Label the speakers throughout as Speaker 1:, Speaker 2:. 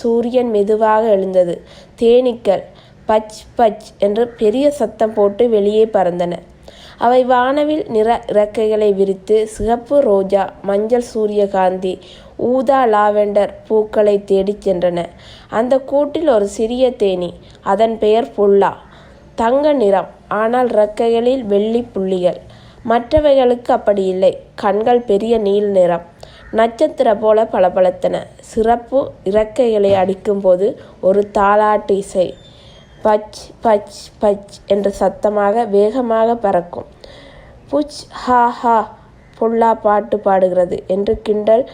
Speaker 1: சூரியன் மெதுவாக எழுந்தது. தேனீக்கள் பச் பச் என்று பெரிய சத்தம் போட்டு வெளியே பறந்தன. அவை வானவில் நிற இறக்கைகளை விரித்து சிகப்பு ரோஜா, மஞ்சள் சூரியகாந்தி, ஊதா லாவெண்டர் பூக்களை தேடிச் சென்றன. அந்த கூட்டில் ஒரு சிறிய தேனி. அதன் பெயர் புல்லா. தங்க நிறம், ஆனால் இறக்கைகளில் வெள்ளி புள்ளிகள். மற்றவைகளுக்கு அப்படி இல்லை. கண்கள் பெரிய நீல நிறம், நட்சத்திரம் போல பளபளத்தன. சிறப்பு இறக்கைகளை அடிக்கும்போது ஒரு தாலாட்டு இசை. பச் பச் பச் என்று சத்தமாக வேகமாக பறக்கும். புச் ஹா ஹா, புல்லா பாட்டு பாடுகிறது என்று கிண்டல்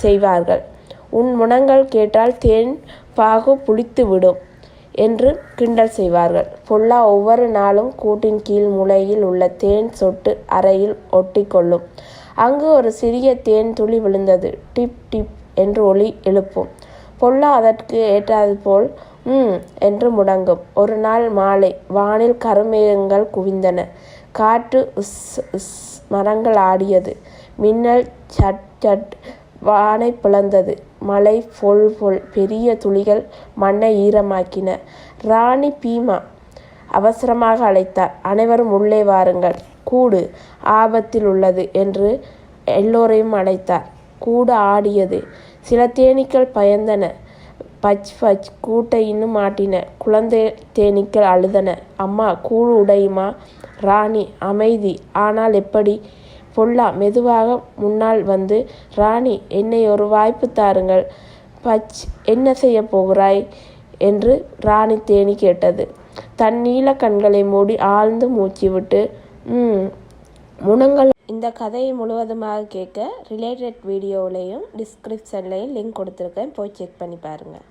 Speaker 1: செய்வார்கள். உன் முனங்கள் கேட்டால் தேன் பாகு புளித்து விடும் என்று கிண்டல் செய்வார்கள். புல்லா ஒவ்வொரு நாளும் கூட்டின் கீழ் மூலையில் உள்ள தேன் சொட்டு அறையில் ஒட்டி கொள்ளும். அங்கு ஒரு சிறிய தேன் துளி விழுந்தது. டிப் டிப் என்று ஒலி எழுப்பும். புல்லா அதற்கு ஏற்றாது போல் என்று முடங்கும். ஒரு நாள் மாலை வானில் கருமேகங்கள் குவிந்தன. காற்று உஸ் உஸ், மரங்கள் ஆடியது. மின்னல் சட் சட் வானை பிளந்தது. மழை பொல் பொல், பெரிய துளிகள் மண்ணை ஈரமாக்கின. ராணி பீமா அவசரமாக அழைத்தார். அனைவரும் உள்ளே வாருங்கள், கூடு ஆபத்தில் உள்ளது என்று எல்லோரையும் அழைத்தார். கூடு ஆடியது. சில தேனீக்கள் பயந்தன. பச் பச் கூட்டை இன்னும் ஆட்டின. குழந்தை தேனீக்கள் அழுதன. அம்மா, கூடு உடையுமா? ராணி அமைதி. ஆனால் எப்படி? பொல்லா மெதுவாக முன்னால் வந்து, ராணி, என்னை ஒரு வாய்ப்பு தாருங்கள். பச், என்ன செய்ய போகிறாய் என்று ராணி தேனி கேட்டது. தன் நீல கண்களை மூடி ஆழ்ந்து மூச்சு விட்டு முனங்கள். இந்த கதையை முழுவதுமாக கேட்க ரிலேட்டட் வீடியோவிலையும் டிஸ்கிரிப்ஷன்லையும் லிங்க் கொடுத்துருக்கேன். போய் செக் பண்ணி பாருங்கள்.